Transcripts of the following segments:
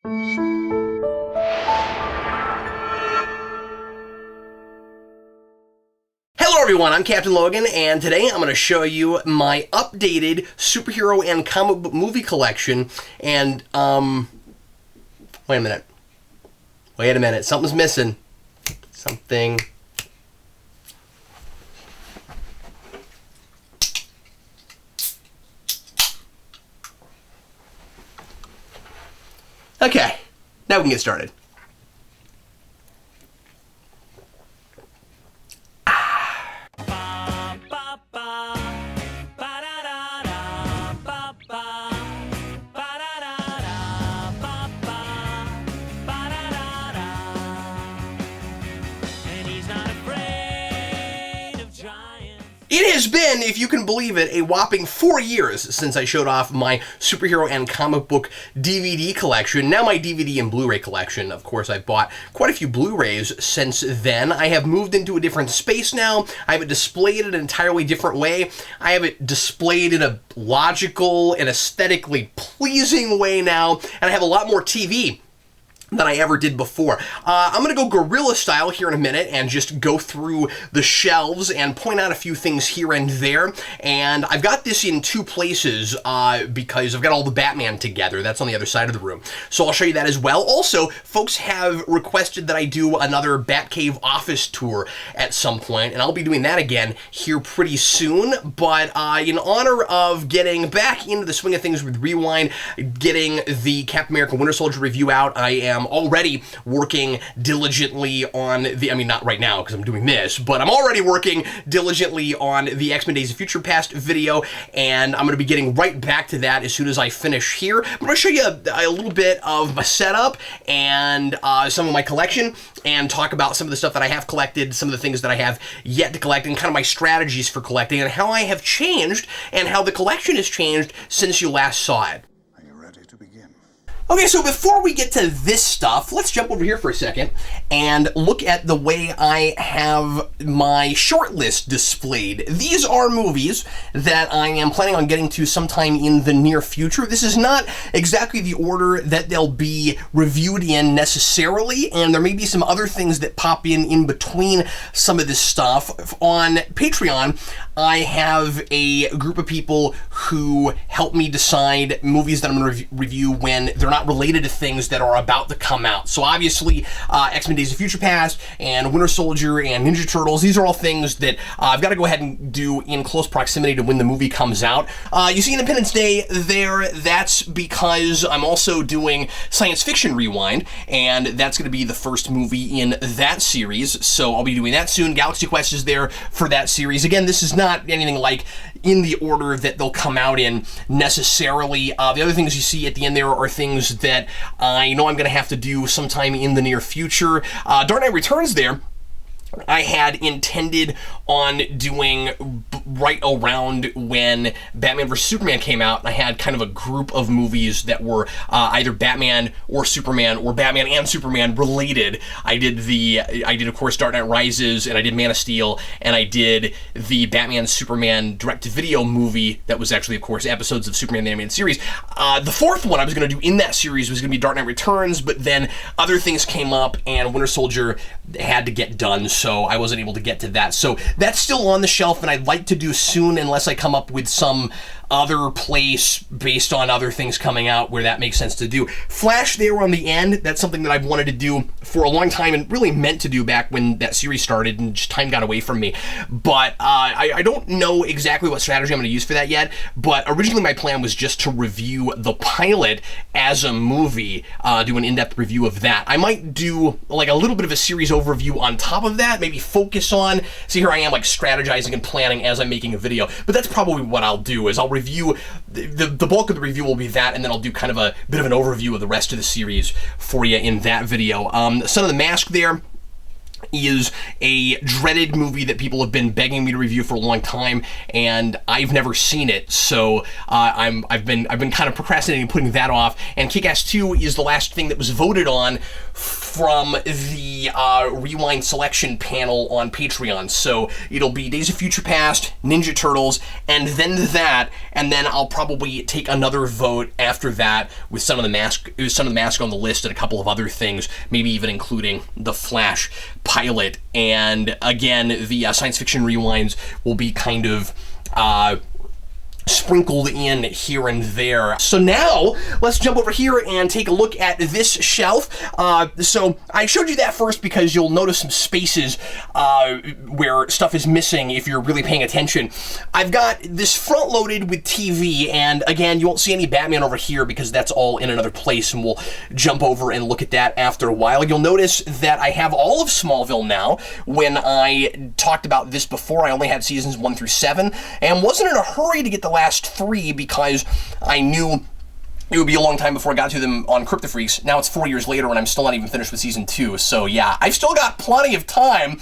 Hello everyone, I'm Captain Logan, and today I'm going to show you my updated superhero and comic book movie collection. And, wait a minute, something's missing. Okay, now we can get started. It has been, if you can believe it, a whopping 4 years since I showed off my superhero and comic book DVD collection. Now my DVD and Blu-ray collection. Of course, I've bought quite a few Blu-rays since then. I have moved into a different space now. I have it displayed in an entirely different way. I have it displayed in a logical and aesthetically pleasing way now, and I have a lot more TV than I ever did before. I'm going to go guerrilla style here in a minute and just go through the shelves and point out a few things here and there. And I've got this in two places because I've got all the Batman together. That's on the other side of the room. So I'll show you that as well. Also, folks have requested that I do another Batcave office tour at some point, and I'll be doing that again here pretty soon. But in honor of getting back into the swing of things with Rewind, getting the Captain America Winter Soldier review out, I am already working diligently on the, not right now because I'm doing this, but I'm already working diligently on the X-Men Days of Future Past video, and I'm going to be getting right back to that as soon as I finish here. I'm going to show you a little bit of my setup and some of my collection, and talk about some of the stuff that I have collected, some of the things that I have yet to collect, and kind of my strategies for collecting, and how I have changed, and how the collection has changed since you last saw it. Okay, so before we get to this stuff, let's jump over here for a second and look at the way I have my short list displayed. These are movies that I am planning on getting to sometime in the near future. This is not exactly the order that they'll be reviewed in necessarily, and there may be some other things that pop in between some of this stuff. On Patreon, I have a group of people who help me decide movies that I'm going to review when they're not related to things that are about to come out. So obviously, X-Men Days of Future Past and Winter Soldier and Ninja Turtles, these are all things that I've got to go ahead and do in close proximity to when the movie comes out. You see Independence Day there, that's because I'm also doing Science Fiction Rewind, and that's going to be the first movie in that series, so I'll be doing that soon. Galaxy Quest is there for that series. Again, this is not anything like in the order that they'll come out in necessarily. The other things you see at the end there are things that I know I'm going to have to do sometime in the near future. Dark Knight Returns there, I had intended on doing right around when Batman vs. Superman came out. I had kind of a group of movies that were either Batman or Superman or Batman and Superman related. I did of course Dark Knight Rises, and I did Man of Steel, and I did the Batman Superman direct-to-video movie that was actually, of course, episodes of Superman the Animated Series. The fourth one I was going to do in that series was going to be Dark Knight Returns, but then other things came up and Winter Soldier had to get done, so I wasn't able to get to that. So that's still on the shelf, and I'd like to do soon, unless I come up with some other place based on other things coming out where that makes sense to do. Flash there on the end, that's something that I've wanted to do for a long time and really meant to do back when that series started, and just time got away from me. But I don't know exactly what strategy I'm going to use for that yet, but originally my plan was just to review the pilot as a movie, do an in-depth review of that. I might do like a little bit of a series overview on top of that, maybe focus on, see, here I am like strategizing and planning as I'm making a video, but that's probably what I'll do, is I'll review, the bulk of the review will be that, and then I'll do kind of a bit of an overview of the rest of the series for you in that video. Son of the Mask there is a dreaded movie that people have been begging me to review for a long time, and I've never seen it, so I've been kind of procrastinating, putting that off. And Kick-Ass 2 is the last thing that was voted on from the Rewind selection panel on Patreon. So it'll be Days of Future Past, Ninja Turtles, and then that, and then I'll probably take another vote after that with Son of the Mask on the list and a couple of other things, maybe even including the Flash pilot. And again, the science fiction rewinds will be kind of sprinkled in here and there. So now, let's jump over here and take a look at this shelf. So I showed you that first because you'll notice some spaces where stuff is missing if you're really paying attention. I've got this front-loaded with TV, and again, you won't see any Batman over here because that's all in another place, and we'll jump over and look at that after a while. You'll notice that I have all of Smallville now. When I talked about this before, I only had seasons 1 through 7, and wasn't in a hurry to get the last 3 because I knew it would be a long time before I got to them on Crypto Freaks. Now it's 4 years later and I'm still not even finished with season 2. So yeah, I've still got plenty of time,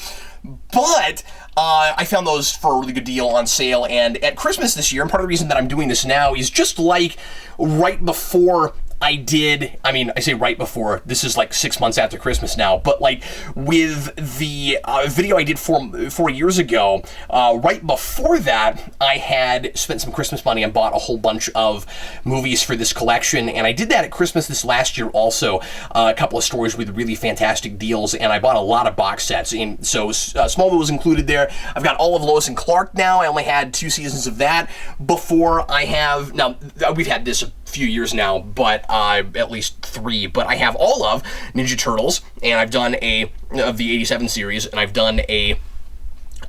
but I found those for a really good deal on sale. And at Christmas this year, and part of the reason that I'm doing this now is just like right before I say right before, this is like 6 months after Christmas now, but like with the video I did 4 years ago, right before that, I had spent some Christmas money and bought a whole bunch of movies for this collection, and I did that at Christmas this last year also, a couple of stores with really fantastic deals, and I bought a lot of box sets, and so Smallville was included there. I've got all of Lois and Clark now. I only had 2 seasons of that before. Now, we've had this a few years now, but at least 3, but I have all of Ninja Turtles, and I've done of the 87 series, and I've done a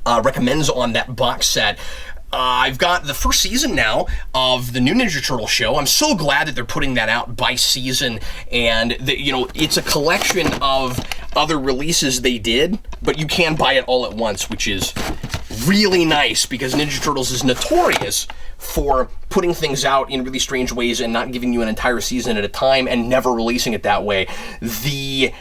recommends on that box set. I've got the first season now of the new Ninja Turtle show. I'm so glad that they're putting that out by season, and it's a collection of other releases they did, but you can buy it all at once, which is really nice because Ninja Turtles is notorious for putting things out in really strange ways and not giving you an entire season at a time and never releasing it that way. The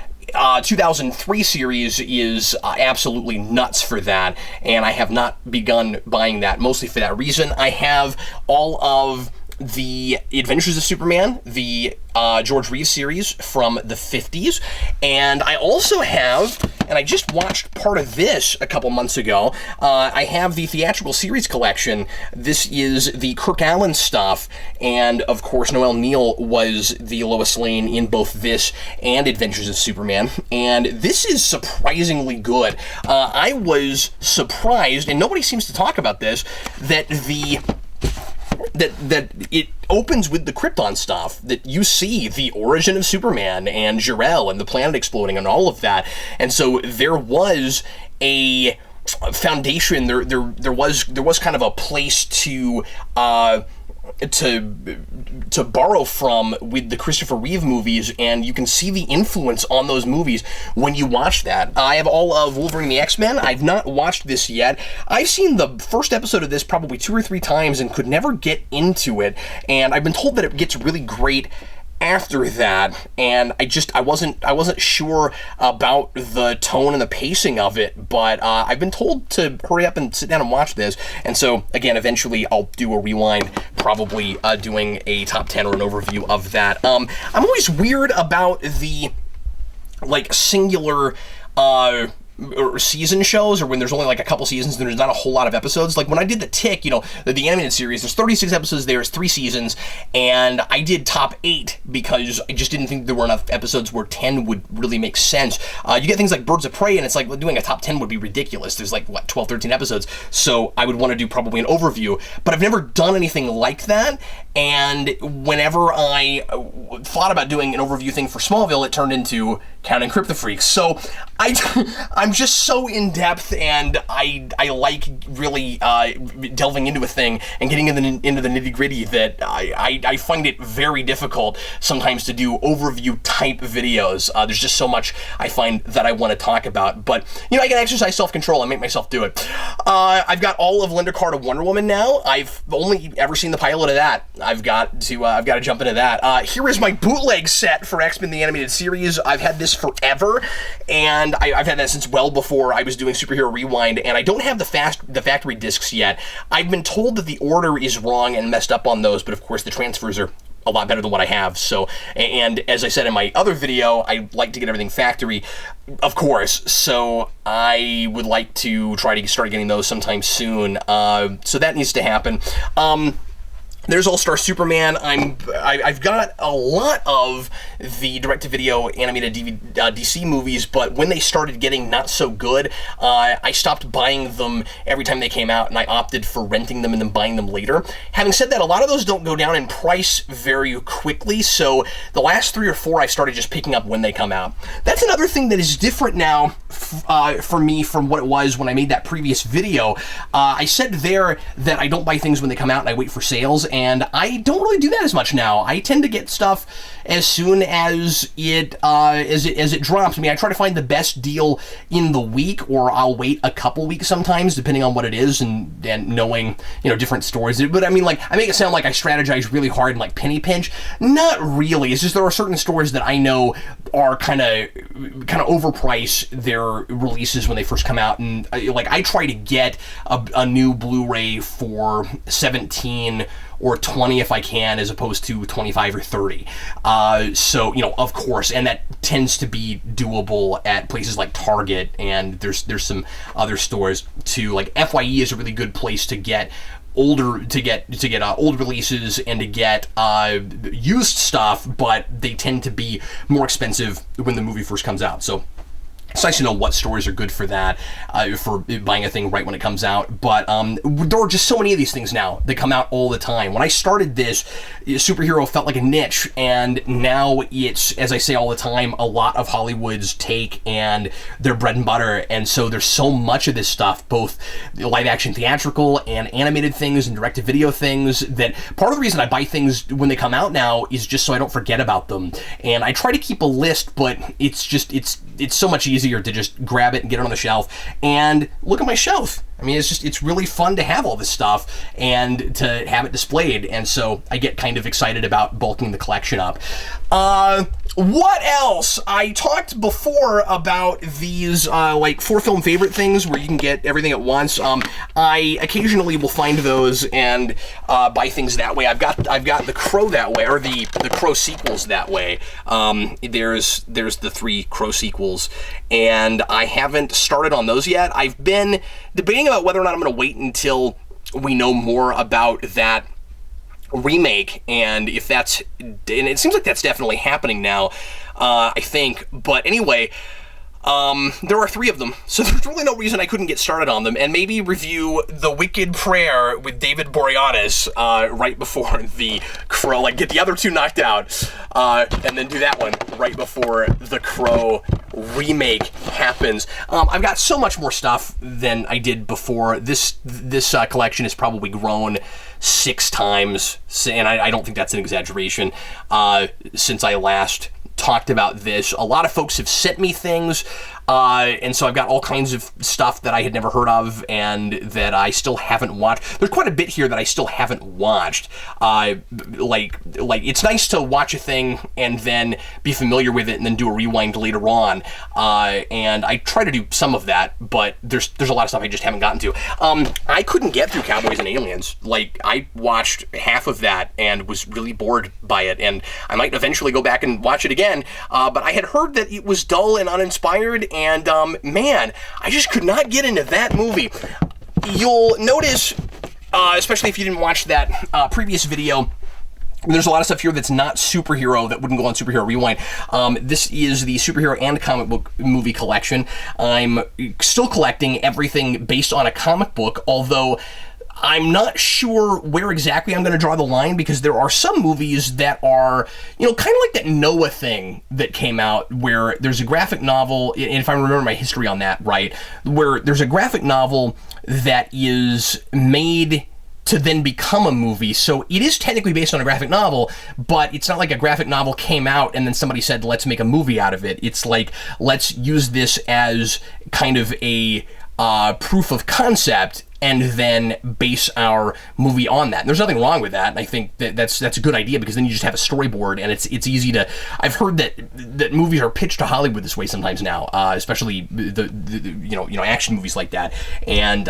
2003 series is absolutely nuts for that, and I have not begun buying that mostly for that reason. I have all of the Adventures of Superman, the George Reeves series from the 50s, and I also have, and I just watched part of this a couple months ago, I have the theatrical series collection. This is the Kirk Alyn stuff, and of course Noel Neill was the Lois Lane in both this and Adventures of Superman, and this is surprisingly good. I was surprised, and nobody seems to talk about this, that it opens with the Krypton stuff, that you see the origin of Superman and Jor-El and the planet exploding and all of that. And so there was a foundation, there was kind of a place to borrow from with the Christopher Reeve movies, and you can see the influence on those movies when you watch that. I have all of Wolverine and the X-Men. I've not watched this yet. I've seen the first episode of this probably 2 or 3 times and could never get into it, and I've been told that it gets really great after that, and I wasn't sure about the tone and the pacing of it, but I've been told to hurry up and sit down and watch this, and so again, eventually I'll do a rewind, probably doing a top 10 or an overview of that. I'm always weird about the singular or season shows, or when there's only like a couple seasons and there's not a whole lot of episodes. Like when I did the Tick, the animated series, there's 36 episodes there, it's 3 seasons, and I did top 8 because I just didn't think there were enough episodes where 10 would really make sense. You get things like Birds of Prey, and it's like doing a top 10 would be ridiculous. There's 12, 13 episodes, so I would want to do probably an overview, but I've never done anything like that, and whenever I thought about doing an overview thing for Smallville, it turned into Counting Crypto Freaks. So I'm just so in depth, and I like really delving into a thing and getting into the nitty gritty that I find it very difficult sometimes to do overview type videos. There's just so much I find that I want to talk about, but I can exercise self-control and make myself do it. I've got all of Linda Carter Wonder Woman now. I've only ever seen the pilot of that. I've got to jump into that. Here is my bootleg set for X-Men the Animated Series. I've had this forever, and I've had that since well before I was doing Superhero Rewind, and I don't have the factory discs yet. I've been told that the order is wrong and messed up on those, but of course the transfers are a lot better than what I have. So, and as I said in my other video, I like to get everything factory, of course. So I would like to try to start getting those sometime soon. So that needs to happen. There's All-Star Superman. I've got a lot of the direct-to-video animated DC movies, but when they started getting not so good, I stopped buying them every time they came out, and I opted for renting them and then buying them later. Having said that, a lot of those don't go down in price very quickly, so the last 3 or 4 I started just picking up when they come out. That's another thing that is different now for me from what it was when I made that previous video. I said there that I don't buy things when they come out and I wait for sales, and I don't really do that as much now. I tend to get stuff as soon as it drops. I mean, I try to find the best deal in the week, or I'll wait a couple weeks sometimes, depending on what it is, and knowing, you know, different stores. But I mean, like, I make it sound like I strategize really hard and like penny pinch. Not really. It's just there are certain stores that I know are kind of overprice their releases when they first come out, and like I try to get a new Blu-ray for $17 or $20 if I can, as opposed to $25 or $30. So, you know, of course, and that tends to be doable at places like Target, and there's some other stores too. Like FYE is a really good place to get old releases and to get used stuff, but they tend to be more expensive when the movie first comes out. So it's nice to know what stores are good for that, for buying a thing right when it comes out. But there are just so many of these things now that come out all the time. When I started this, superhero felt like a niche, and now it's, as I say all the time, a lot of Hollywood's take and their bread and butter. And so there's so much of this stuff, both live action theatrical and animated things and direct-to-video things, that part of the reason I buy things when they come out now is just so I don't forget about them. And I try to keep a list, but it's so much easier to just grab it and get it on the shelf and look at my shelf. I mean, it's really fun to have all this stuff and to have it displayed, and so I get kind of excited about bulking the collection up. What else? I talked before about these like 4-film favorite things where you can get everything at once. I occasionally will find those and buy things that way. I've got the Crow that way, or the Crow sequels that way. There's the 3 Crow sequels, and I haven't started on those yet. I've been debating about whether or not I'm going to wait until we know more about that remake, and if that's, and it seems like that's definitely happening now, I think. But anyway, there are 3 of them, so there's really no reason I couldn't get started on them, and maybe review The Wicked Prayer with David Boreanaz right before the Crow, like get the other 2 knocked out, and then do that one right before the Crow remake happens. I've got so much more stuff than I did before. This collection has probably grown 6 times, and I don't think that's an exaggeration, since I last talked about this. A lot of folks have sent me things, and so I've got all kinds of stuff that I had never heard of and that I still haven't watched. There's quite a bit here that I still haven't watched. Like it's nice to watch a thing and then be familiar with it and then do a rewind later on. And I try to do some of that, but there's a lot of stuff I just haven't gotten to. I couldn't get through Cowboys and Aliens. Like, I watched half of that and was really bored by it, and I might eventually go back and watch it again. But I had heard that it was dull and uninspired, and man, I just could not get into that movie. You'll notice, especially if you didn't watch that previous video, there's a lot of stuff here that's not superhero that wouldn't go on Superhero Rewind. This is the superhero and comic book movie collection. I'm still collecting everything based on a comic book, although I'm not sure where exactly I'm going to draw the line, because there are some movies that are, you know, kind of like that Noah thing that came out, where there's a graphic novel, and if I remember my history on that right, where there's a graphic novel that is made to then become a movie. So it is technically based on a graphic novel, but it's not like a graphic novel came out and then somebody said, let's make a movie out of it. It's like, let's use this as kind of a proof of concept and then base our movie on that. And there's nothing wrong with that. And I think that's a good idea, because then you just have a storyboard, and it's easy to. I've heard that movies are pitched to Hollywood this way sometimes now, especially the action movies like that, and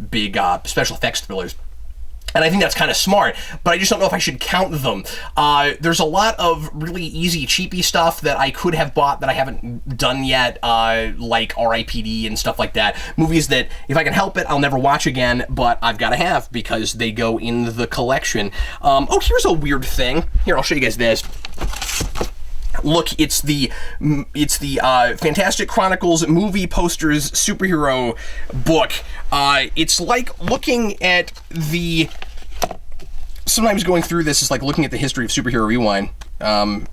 big special effects thrillers. And I think that's kind of smart, but I just don't know if I should count them. There's a lot of really easy, cheapy stuff that I could have bought that I haven't done yet, like R.I.P.D. and stuff like that. Movies that, if I can help it, I'll never watch again, but I've got to have because they go in the collection. Oh, here's a weird thing. Here, I'll show you guys this. Look, it's the Fantastic Chronicles movie posters superhero book. It's like looking at the... Sometimes going through this is like looking at the history of Superhero Rewind,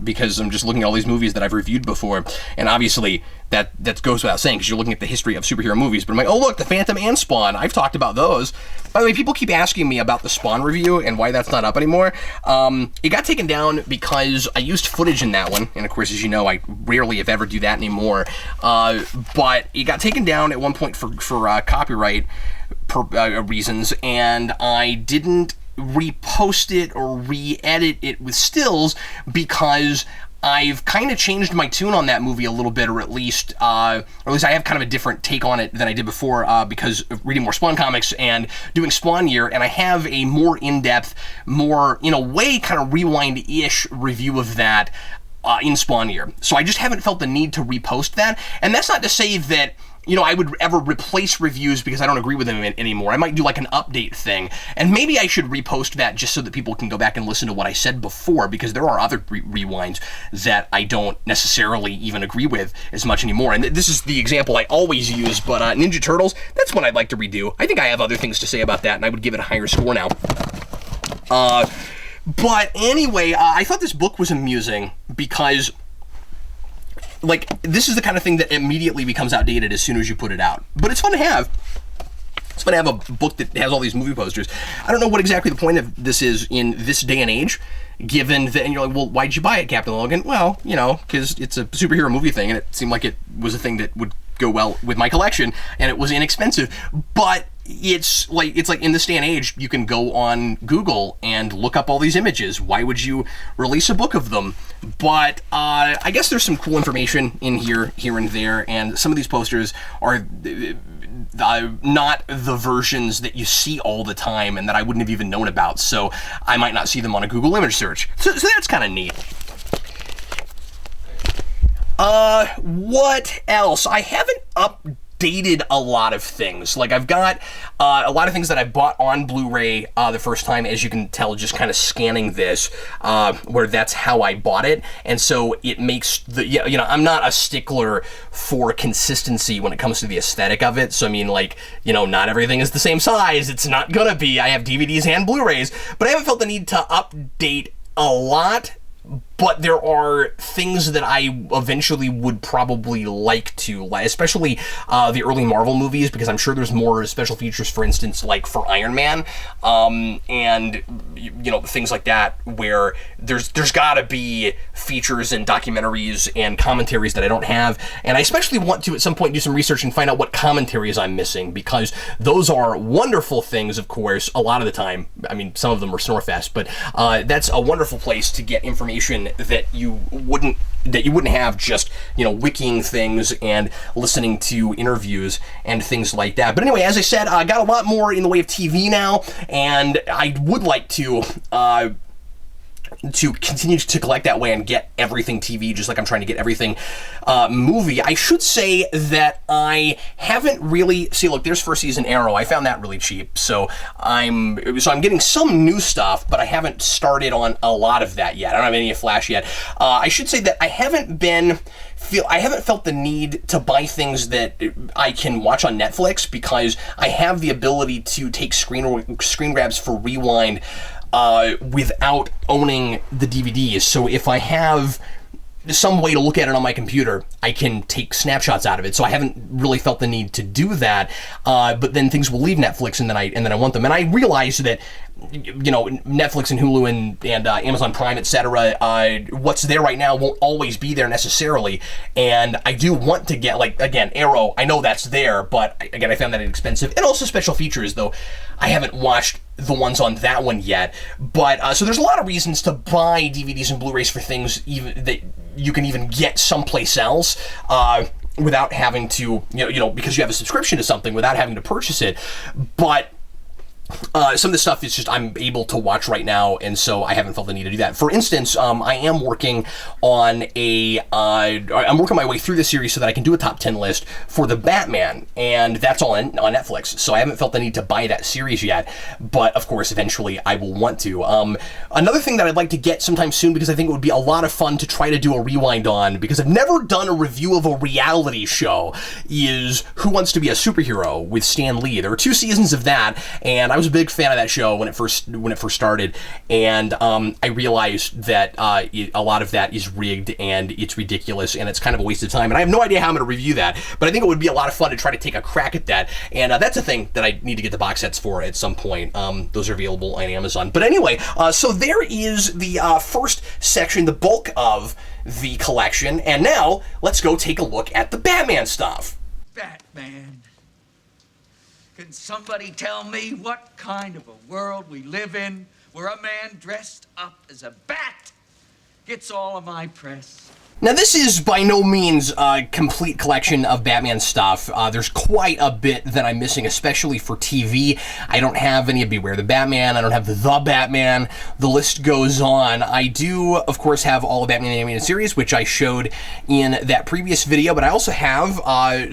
because I'm just looking at all these movies that I've reviewed before, and obviously that goes without saying because you're looking at the history of superhero movies, but I'm like, oh look, the Phantom and Spawn, I've talked about those. By the way, people keep asking me about the Spawn review and why that's not up anymore. It got taken down because I used footage in that one, and of course, as you know, I rarely if ever do that anymore, but it got taken down at one point for copyright reasons, and I didn't repost it or re-edit it with stills because I've kind of changed my tune on that movie a little bit, or at least I have kind of a different take on it than I did before because of reading more Spawn comics and doing Spawn Year, and I have a more in-depth, more, in a way, kind of rewind-ish review of that in Spawn Year. So I just haven't felt the need to repost that, and that's not to say that I would ever replace reviews because I don't agree with them anymore. I might do like an update thing, and maybe I should repost that just so that people can go back and listen to what I said before, because there are other rewinds that I don't necessarily even agree with as much anymore. And this is the example I always use, but Ninja Turtles, that's one I'd like to redo. I think I have other things to say about that, and I would give it a higher score now. But anyway, I thought this book was amusing because... this is the kind of thing that immediately becomes outdated as soon as you put it out. But it's fun to have. It's fun to have a book that has all these movie posters. I don't know what exactly the point of this is in this day and age, given that, and you're like, well, why'd you buy it, Captain Logan? Well, because it's a superhero movie thing, and it seemed like it was a thing that would go well with my collection, and it was inexpensive. But it's like in this day and age, you can go on Google and look up all these images. Why would you release a book of them? But I guess there's some cool information in here and there, and some of these posters are not the versions that you see all the time and that I wouldn't have even known about, so I might not see them on a Google image search. So that's kind of neat. What else? I haven't updated a lot of things. Like, I've got a lot of things that I bought on Blu-ray the first time, as you can tell, just kind of scanning this, where that's how I bought it. And so it makes I'm not a stickler for consistency when it comes to the aesthetic of it. So, I mean, not everything is the same size. It's not gonna be. I have DVDs and Blu-rays, but I haven't felt the need to update a lot. But there are things that I eventually would probably like to, especially the early Marvel movies, because I'm sure there's more special features, for instance, like for Iron Man, and things like that, where there's got to be features and documentaries and commentaries that I don't have, and I especially want to at some point do some research and find out what commentaries I'm missing, because those are wonderful things, of course, a lot of the time. I mean, some of them are Snorefest, but that's a wonderful place to get information that you wouldn't have just wikiing things and listening to interviews and things like that. But anyway, as I said, I got a lot more in the way of TV now, and I would like to continue to collect that way and get everything TV, just like I'm trying to get everything movie. I should say that I haven't really... See, look, there's first season Arrow. I found that really cheap, so I'm getting some new stuff, but I haven't started on a lot of that yet. I don't have any Flash yet. I should say that I haven't felt the need to buy things that I can watch on Netflix, because I have the ability to take screen grabs for Rewind without owning the DVDs. So if I have some way to look at it on my computer, I can take snapshots out of it. So I haven't really felt the need to do that. But then things will leave Netflix, and then I want them. And I realize that Netflix and Hulu and Amazon Prime, etc. What's there right now won't always be there necessarily. And I do want to get, again, Arrow. I know that's there, but again, I found that inexpensive. And also special features, though I haven't watched the ones on that one yet. But so there's a lot of reasons to buy DVDs and Blu-rays for things even that you can even get someplace else. Without having to, because you have a subscription to something, without having to purchase it. But some of the stuff is just I'm able to watch right now, and so I haven't felt the need to do that. For instance, I am working on I'm working my way through the series so that I can do a top 10 list for the Batman, and that's all on Netflix. So I haven't felt the need to buy that series yet, but of course, eventually I will want to. Another thing that I'd like to get sometime soon, because I think it would be a lot of fun to try to do a rewind on, because I've never done a review of a reality show, is Who Wants to Be a Superhero with Stan Lee. There were 2 seasons of that, and I was a big fan of that show when it first started, and I realized that a lot of that is rigged and it's ridiculous and it's kind of a waste of time, and I have no idea how I'm going to review that, but I think it would be a lot of fun to try to take a crack at that, and that's a thing that I need to get the box sets for at some point. Those are available on Amazon. But anyway, so there is the first section, the bulk of the collection, and now let's go take a look at the Batman stuff. Batman. Can somebody tell me what kind of a world we live in where a man dressed up as a bat gets all of my press? Now, this is by no means a complete collection of Batman stuff. There's quite a bit that I'm missing, especially for TV. I don't have any of Beware the Batman. I don't have the Batman. The list goes on. I do, of course, have all of Batman animated series, which I showed in that previous video, but I also have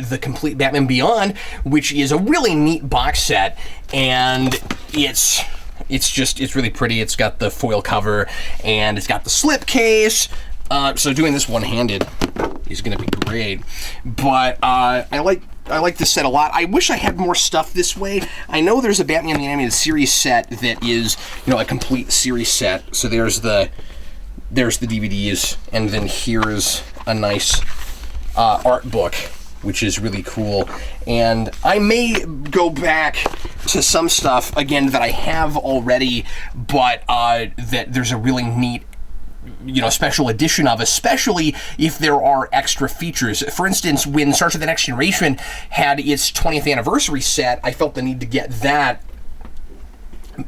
the complete Batman Beyond, which is a really neat box set, and it's really pretty. It's got the foil cover, and it's got the slipcase. So doing this one-handed is going to be great, but I like this set a lot. I wish I had more stuff this way. I know there's a Batman the Animated Series set that is, a complete series set. So there's the DVDs, and then here's a nice art book, which is really cool. And I may go back to some stuff again that I have already, but that there's a really neat special edition of, especially if there are extra features. For instance, when Star Trek The Next Generation had its 20th anniversary set, I felt the need to get that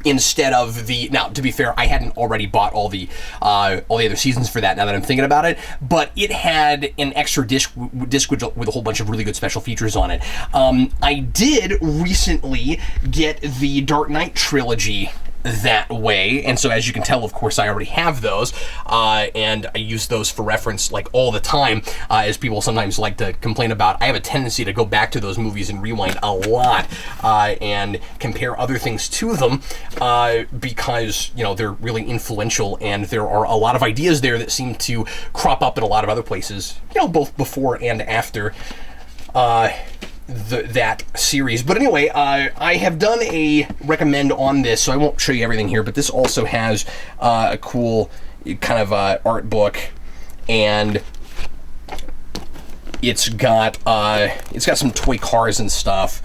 instead of now, to be fair, I hadn't already bought all the other seasons for that, now that I'm thinking about it, but it had an extra disc with a whole bunch of really good special features on it. I did recently get the Dark Knight trilogy that way, and so as you can tell, of course, I already have those, and I use those for reference like all the time, as people sometimes like to complain about. I have a tendency to go back to those movies and rewind a lot, and compare other things to them, because they're really influential, and there are a lot of ideas there that seem to crop up in a lot of other places, both before and after that series. But anyway, I have done a recommend on this, so I won't show you everything here, but this also has a cool kind of art book, and it's got some toy cars and stuff,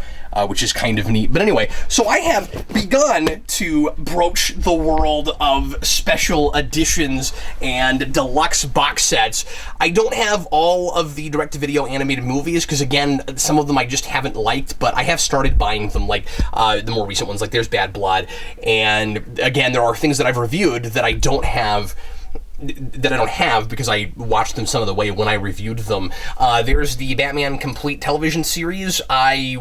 which is kind of neat. But anyway, so I have begun to broach the world of special editions and deluxe box sets. I don't have all of the direct-to-video animated movies, because again, some of them I just haven't liked, but I have started buying them, like the more recent ones, like there's Bad Blood, and again, there are things that I've reviewed that I don't have because I watched them some of the way when I reviewed them. There's the Batman Complete television series. I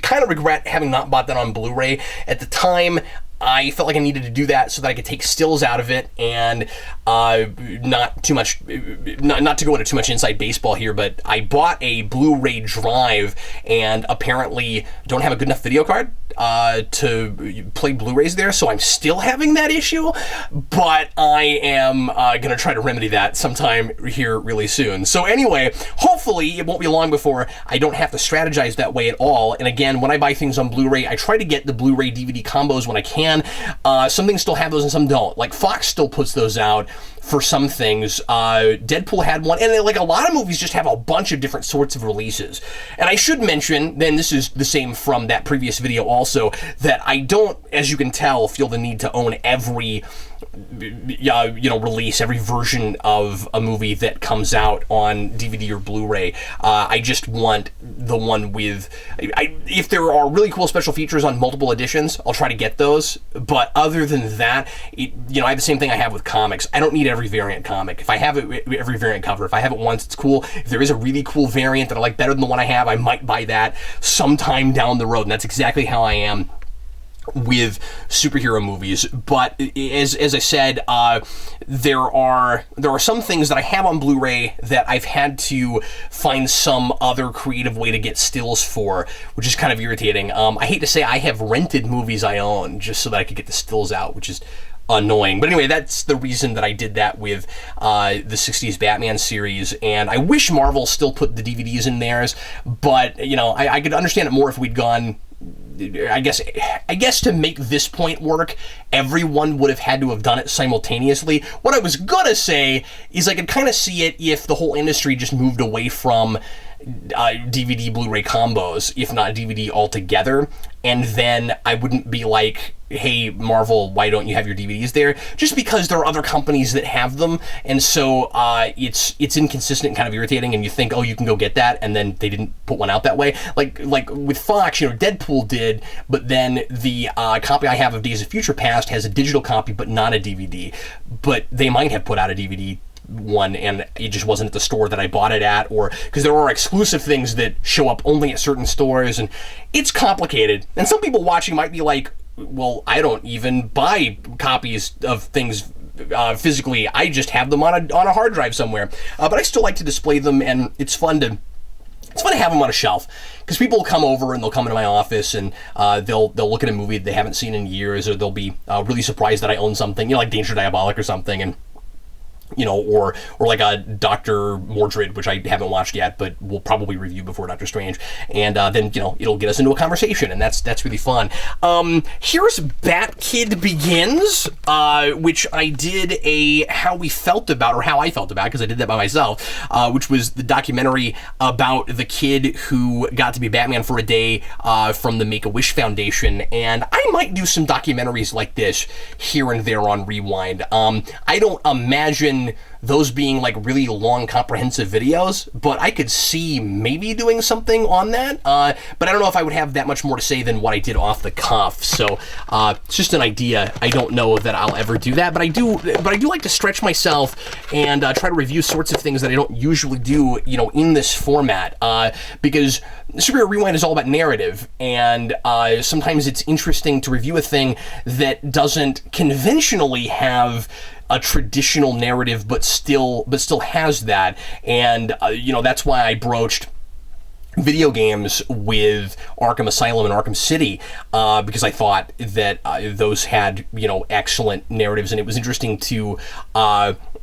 kind of regret having not bought that on Blu-ray. At the time, I felt like I needed to do that so that I could take stills out of it, and not to go into too much inside baseball here, but I bought a Blu-ray drive and apparently don't have a good enough video card to play Blu-rays there, so I'm still having that issue, but I am going to try to remedy that sometime here really soon. So anyway, hopefully it won't be long before I don't have to strategize that way at all. And again, when I buy things on Blu-ray, I try to get the Blu-ray DVD combos when I can. Some things still have those and some don't. Like Fox still puts those out for some things. Deadpool had one, and like a lot of movies just have a bunch of different sorts of releases. And I should mention, then this is the same from that previous video also, that I don't, as you can tell, feel the need to own every release, every version of a movie that comes out on DVD or Blu-ray. I just want the one with, if there are really cool special features on multiple editions, I'll try to get those, but other than that, I have the same thing I have with comics. I don't need every variant comic. If I have every variant cover, if I have it once, it's cool. If there is a really cool variant that I like better than the one I have, I might buy that sometime down the road, and that's exactly how I am with superhero movies, but as I said, there are some things that I have on Blu-ray that I've had to find some other creative way to get stills for, which is kind of irritating. I hate to say I have rented movies I own just so that I could get the stills out, which is annoying. But anyway, that's the reason that I did that with the 60s Batman series, and I wish Marvel still put the DVDs in theirs, but, you know, I could understand it more if we'd gone... I guess to make this point work, everyone would have had to have done it simultaneously. What I was gonna say is I could kind of see it if the whole industry just moved away from DVD Blu-ray combos, if not DVD altogether, and then I wouldn't be like, hey, Marvel, why don't you have your DVDs there? Just because there are other companies that have them, and so it's inconsistent and kind of irritating, and you think, oh, you can go get that, and then they didn't put one out that way. Like with Fox, you know, Deadpool did, but then the copy I have of Days of Future Past has a digital copy, but not a DVD. But they might have put out a DVD one, and it just wasn't at the store that I bought it at, or because there are exclusive things that show up only at certain stores, and it's complicated. And some people watching might be like, well, I don't even buy copies of things physically. I just have them on a hard drive somewhere. But I still like to display them, and it's fun to have them on a shelf, because people will come over and they'll come into my office and they'll look at a movie they haven't seen in years, or they'll be really surprised that I own something, you know, like Danger Diabolic or something, and you know, or like a Dr. Mordred, which I haven't watched yet, but we'll probably review before Doctor Strange, and then, you know, it'll get us into a conversation, and that's really fun. Here's Bat Kid Begins, which I did a how I felt about, because I did that by myself, which was the documentary about the kid who got to be Batman for a day from the Make-A-Wish Foundation, and I might do some documentaries like this here and there on Rewind. I don't imagine those being like really long, comprehensive videos, but I could see maybe doing something on that. But I don't know if I would have that much more to say than what I did off the cuff. So it's just an idea. I don't know that I'll ever do that, but I do like to stretch myself and try to review sorts of things that I don't usually do, you know, in this format, because Superhero Rewind is all about narrative, and sometimes it's interesting to review a thing that doesn't conventionally have a traditional narrative, but still has that. And you know, that's why I broached video games with Arkham Asylum and Arkham City, because I thought that those had, you know, excellent narratives, and it was interesting to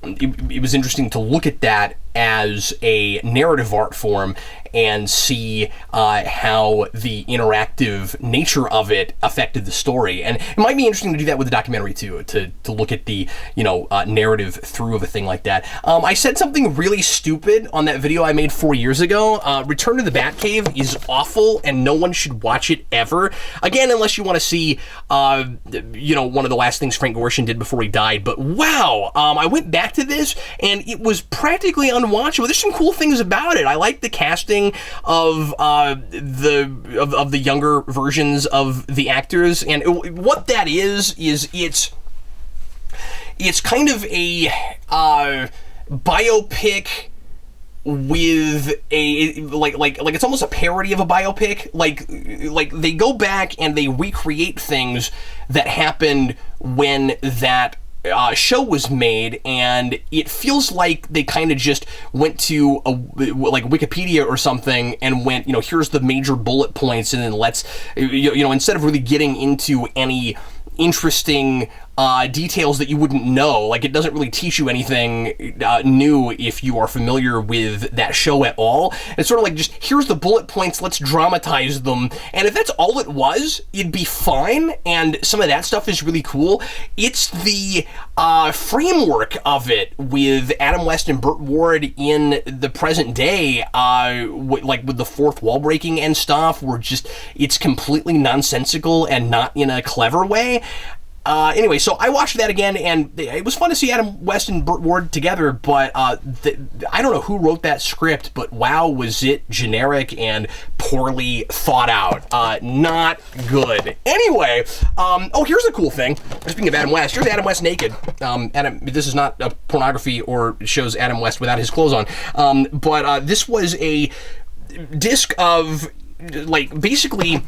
it was interesting to look at that as a narrative art form and see how the interactive nature of it affected the story. And it might be interesting to do that with the documentary too, to look at the, you know, narrative through of a thing like that. I said something really stupid on that video I made 4 years ago. Return to the Batcave is awful, and no one should watch it ever. Again, unless you want to see, you know, one of the last things Frank Gorshin did before he died. But wow, I went back to this, and it was practically unwatchable. There's some cool things about it. I like the casting of the younger versions of the actors, and what that is it's kind of a biopic with a like it's almost a parody of a biopic. Like they go back and they recreate things that happened when that show was made, and it feels like they kind of just went to like Wikipedia or something and went, you know, here's the major bullet points, and then let's, you know, instead of really getting into any interesting details that you wouldn't know. Like, it doesn't really teach you anything new if you are familiar with that show at all. It's sort of like, just here's the bullet points, let's dramatize them. And if that's all it was, it'd be fine, and some of that stuff is really cool. It's the framework of it with Adam West and Burt Ward in the present day, like with the fourth wall breaking and stuff, where just, it's completely nonsensical and not in a clever way. Anyway, so I watched that again, and it was fun to see Adam West and Burt Ward together, but I don't know who wrote that script, but wow, was it generic and poorly thought out. Not good. Anyway, oh, here's a cool thing. Speaking of Adam West, here's Adam West naked. This is not a pornography or shows Adam West without his clothes on, but this was a disc of, like, basically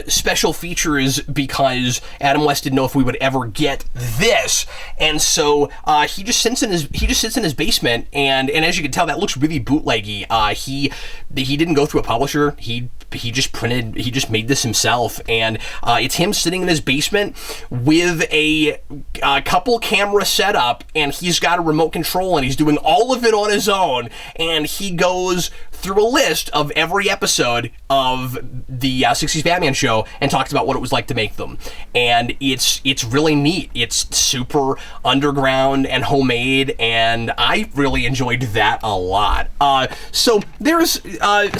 special features because Adam West didn't know if we would ever get this, and so he just sits in his basement, and as you can tell, that looks really bootleggy. He didn't go through a publisher. He just made this himself, and it's him sitting in his basement with a couple camera setup, and he's got a remote control, and he's doing all of it on his own, and he goes through a list of every episode of the 60s Batman show and talks about what it was like to make them. And it's really neat. It's super underground and homemade, and I really enjoyed that a lot. So there's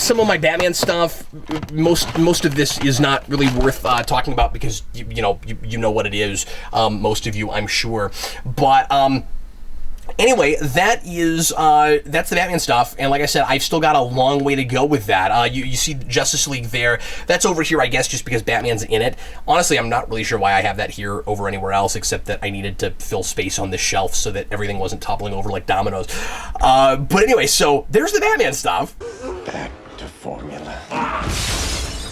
some of my Batman stuff. Most of this is not really worth talking about because you know what it is. Most of you, I'm sure. But anyway, that's the Batman stuff, and like I said, I've still got a long way to go with that. You see Justice League there. That's over here, I guess, just because Batman's in it. Honestly, I'm not really sure why I have that here over anywhere else, except that I needed to fill space on this shelf so that everything wasn't toppling over like dominoes. But anyway, so there's the Batman stuff. Back to formula.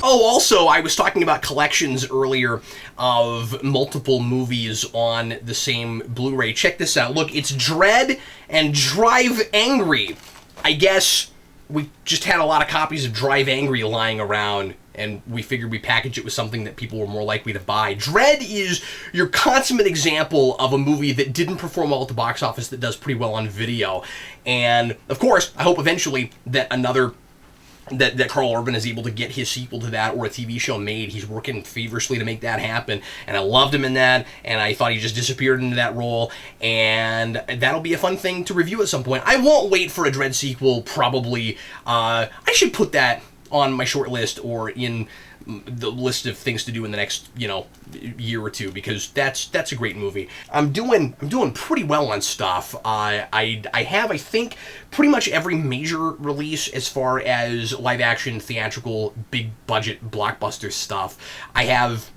Oh, also, I was talking about collections earlier of multiple movies on the same Blu-ray. Check this out. Look, it's Dread and Drive Angry. I guess we just had a lot of copies of Drive Angry lying around, and we figured we'd package it with something that people were more likely to buy. Dread is your consummate example of a movie that didn't perform well at the box office that does pretty well on video. And, of course, I hope eventually that that Carl Urban is able to get his sequel to that or a TV show made. He's working feverishly to make that happen, and I loved him in that, and I thought he just disappeared into that role, and that'll be a fun thing to review at some point. I won't wait for a Dread sequel, probably. I should put that on my short list or in the list of things to do in the next, year or two, because that's a great movie. I'm doing pretty well on stuff. I have, I think, pretty much every major release as far as live action, theatrical, big budget blockbuster stuff. I have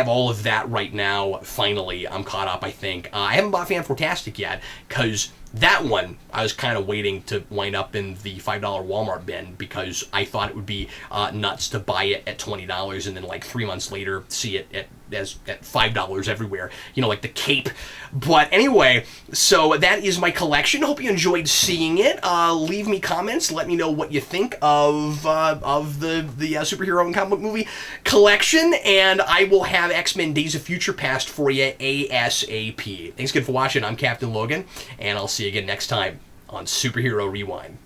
all of that right now. Finally, I'm caught up, I think. I haven't bought Fantastic yet, because that one, I was kind of waiting to wind up in the $5 Walmart bin because I thought it would be nuts to buy it at $20 and then like 3 months later see it at $5 everywhere, like the Cape. But anyway, so that is my collection. Hope you enjoyed seeing it. Leave me comments. Let me know what you think of the superhero and comic book movie collection, and I will have X-Men Days of Future Past for you ASAP. Thanks again for watching. I'm Captain Logan, and I'll see you again next time on Superhero Rewind.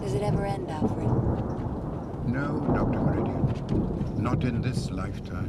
Does it ever end, Alfred? No, Dr. Meridian. Not in this lifetime.